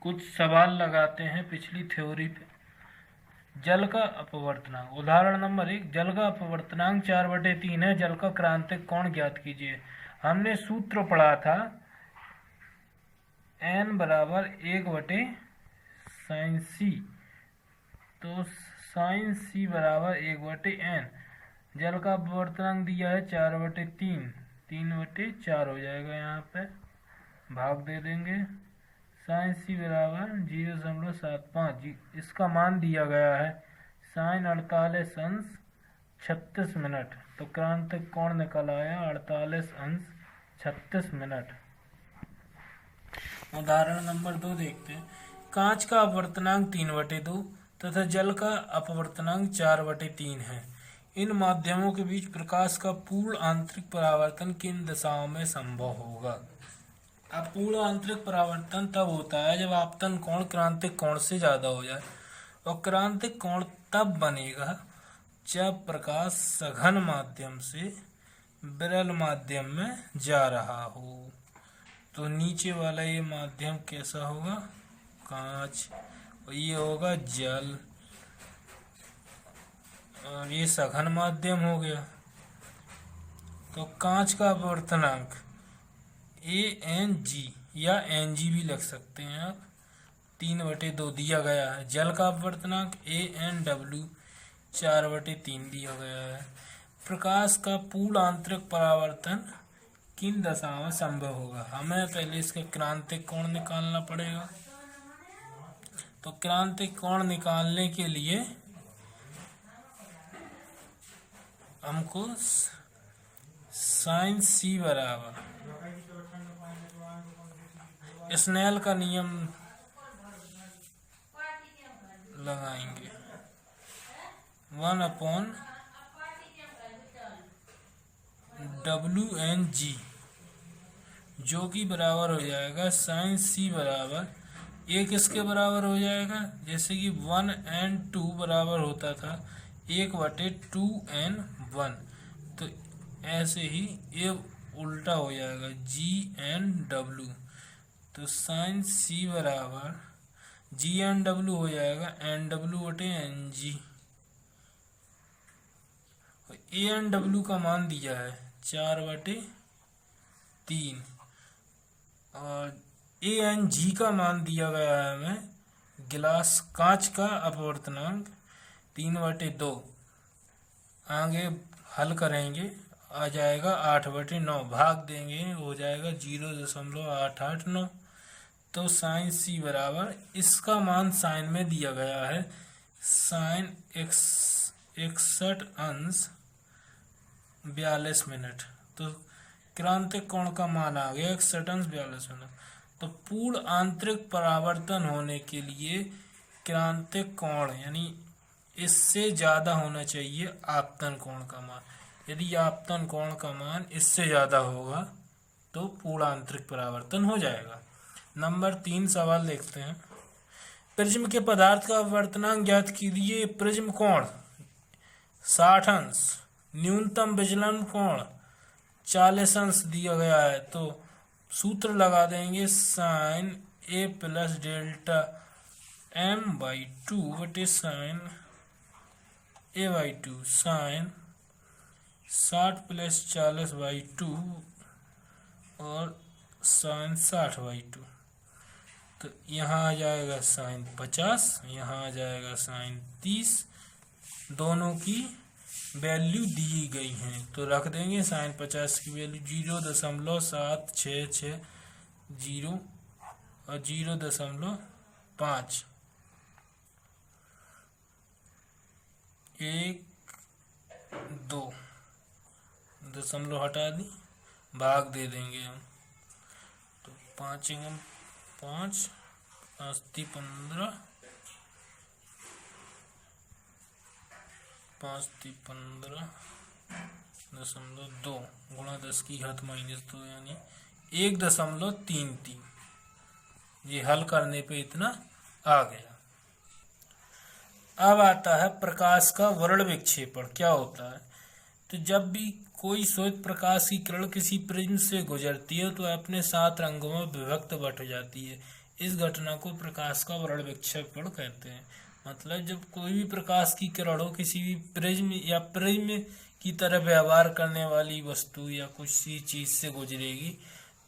कुछ सवाल लगाते हैं पिछली थ्योरी पे। जल का अपवर्तनांक, उदाहरण नंबर 1, जल का अपवर्तनांक 4/3 है। जल का क्रांतिक कोण ज्ञात कीजिए। हमने सूत्र पढ़ा था n बराबर 1/sin c, तो sin c बराबर 1/n। जल का अपवर्तनांक दिया है 4/3, 3/4 हो जाएगा, यहाँ पे भाग दे देंगे। sin c बराबर 0.75, इसका मान दिया गया है sin 48 अंश 36 मिनट, तो क्रांतिक कोण निकल आया 48 अंश 36 मिनट। उदाहरण नंबर 2 देखते हैं। कांच का अपवर्तनांक 3/2 तथा जल का अपवर्तनांक 4/3 है। इन माध्यमों के बीच प्रकाश का पूर्ण आंतरिक परावर्तन किन दिशाओं में संभव होगा? अब पूर्ण आंतरिक परावर्तन तब होता है जब आपतन कोण क्रांतिक कोण से ज्यादा हो जाए, और क्रांतिक कोण तब बनेगा जब प्रकाश सघन माध्यम से विरल माध्यम में जा रहा हो। तो नीचे वाला ये माध्यम कैसा होगा? कांच, और ये होगा जल, और ये सघन माध्यम हो गया। तो कांच का अपवर्तनांक ANG या NG भी लग सकते हैं आप, 3/2 दिया गया है। जल का अपवर्तनांक ANW 4/3 दिया गया है। प्रकाश का पूर्ण आंतरिक परावर्तन किन दशाओं में संभव होगा? हमें पहले इसका क्रांतिक कोण निकालना पड़ेगा। तो क्रांतिक कोण निकालने के लिए हमको sin c बराबर स्नेल का नियम लगाएंगे, 1/WNG, जो कि बराबर हो जाएगा sin c बराबर एक इसके बराबर हो जाएगा, जैसे कि 1n2 बराबर होता था 1/2n1, तो ऐसे ही ये उल्टा हो जाएगा GNW, तो sin c बराबर GNW हो जाएगा NW/NG। ANW का मान दिया है 4/3, और ANG का मान दिया गया है हमें गिलास कांच का अपवर्तनांक 3/2। आगे हल करेंगे, आ जाएगा 8/9, भाग देंगे हो जाएगा 0.889। तो sin c बराबर, इसका मान साइन में दिया गया है sin 61 अंश 42 मिनट, तो क्रांतिक कोण का मान आ गया 61 अंश 42 मिनट। तो पूर्ण आंतरिक परावर्तन होने के लिए क्रांतिक कोण यानी इससे ज्यादा होना चाहिए आपतन कोण का मान। यदि आपतन कोण का मान इससे ज्यादा होगा तो पूर्ण आंतरिक परावर्तन हो जाएगा। नंबर 3 सवाल देखते हैं। प्रिज्म के पदार्थ का अपवर्तनांक ज्ञात कीजिए। प्रिज्म कोण 60 अंश, न्यूनतम विचलन कोण 40 अंश दिया गया है, तो सूत्र लगा देंगे sin A plus delta m/2 बटे sin A/2 sin 60 प्लस 40/2 और sin 60/2। तो यहाँ आ जाएगा sin 50, यहाँ आ जाएगा sin 30, दोनों की वैल्यू दी गई हैं, तो रख देंगे। sin 50 की वैल्यू 0.7660 और 0.5, 1 2 दशमलव हटा दी, भाग दे देंगे हम, तो 5 5 5 15 5 15.2 गुणा 10 की घात -2 यानी 1.33। ये हल करने पे इतना आ गया। अब आता है प्रकाश का वर्ण विक्षेपण क्या होता है। तो जब भी कोई श्वेत प्रकाश की किरण किसी प्रिज्म से गुजरती है तो अपने 7 रंगों में विभक्त बट जाती है। इस घटना को प्रकाश का वर्ण विक्षेपण कहते हैं। मतलब जब कोई भी प्रकाश की किरण हो किसी भी प्रिज्म या प्रिज्म की तरह व्यवहार करने वाली वस्तु या किसी चीज से गुजरेगी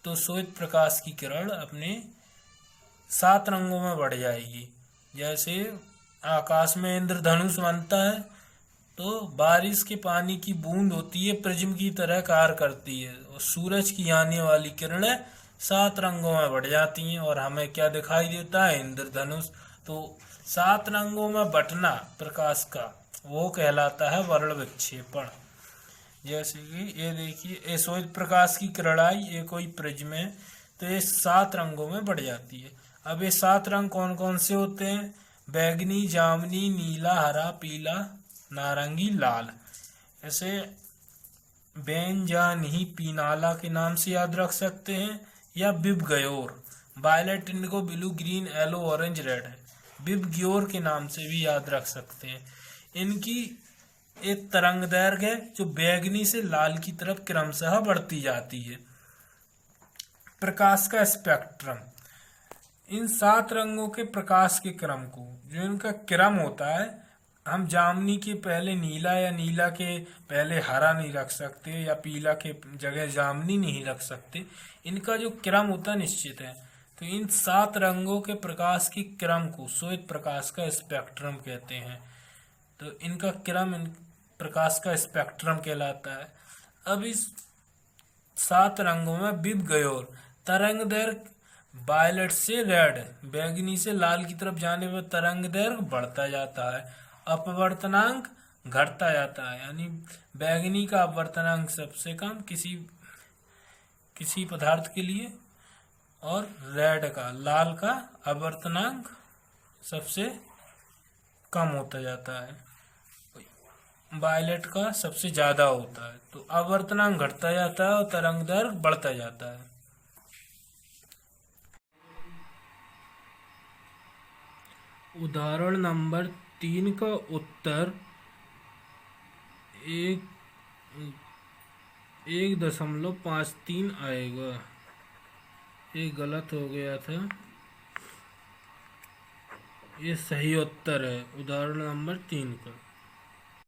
तो श्वेत प्रकाश की किरण अपने 7 रंगों में बढ़ जाएगी। जैसे आकाश में इंद्रधनुष बनता है तो बारिश के पानी की बूंद होती है, प्रिज्म की तरह कार्य करती है और सूरज की आने वाली किरणें 7 रंगों में बढ़ जाती हैं और हमें क्या दिखाई देता है, इंद्रधनुष। तो 7 रंगों में बटना प्रकाश का वो कहलाता है वर्ण विक्षेपण। जैसे कि ये देखिए, ये श्वेत प्रकाश की किरण आई, ये कोई प्रिज्म है तो ये 7 रंगों में बढ़ जाती है। अब ये 7 रंग कौन कौन से होते हैं? बैगनी, जामुनी, नीला, हरा, पीला, नारंगी, लाल। ऐसे बेंजानी पीनाला के नाम से याद रख सकते हैं या VIBGYOR. Violet, indigo, blue, green, yellow, orange, red है। बिबग्योर के नाम से भी याद रख सकते हैं। इनकी एक तरंग दैर्घ्य है जो बैगनी से लाल की तरफ क्रमशः बढ़ती जाती है। प्रकाश का स्पेक्ट्रम, इन 7 रंगों के प्रकाश के क्रम को, जो इनका क्रम होता है, हम जामुनी के पहले नीला या नीला के पहले हरा नहीं रख सकते या पीला के जगह जामुनी नहीं रख सकते। इनका जो क्रम होता है निश्चित है। तो इन 7 रंगों के प्रकाश के क्रम को श्वेत प्रकाश का स्पेक्ट्रम कहते हैं। तो इनका क्रम प्रकाश का स्पेक्ट्रम कहलाता है। अब इस 7 रंगों में बिबगयोर तरंग दैर्घ्य वायलेट से रेड, बैगनी से लाल की तरफ जाने पर तरंग दैर्घ्य बढ़ता जाता है, अपवर्तनांक घटता जाता है। यानी बैगनी का अपवर्तनांक सबसे कम किसी पदार्थ के लिए और रेड का, लाल का अपवर्तनांक सबसे कम होता जाता है, वायलेट का सबसे ज्यादा होता है। तो अपवर्तनांक घटता जाता है और तरंग दैर्घ्य बढ़ता जाता है। उदाहरण नंबर 3 का उत्तर 1.53 आएगा। ये गलत हो गया था, ये सही उत्तर है उदाहरण नंबर 3 का।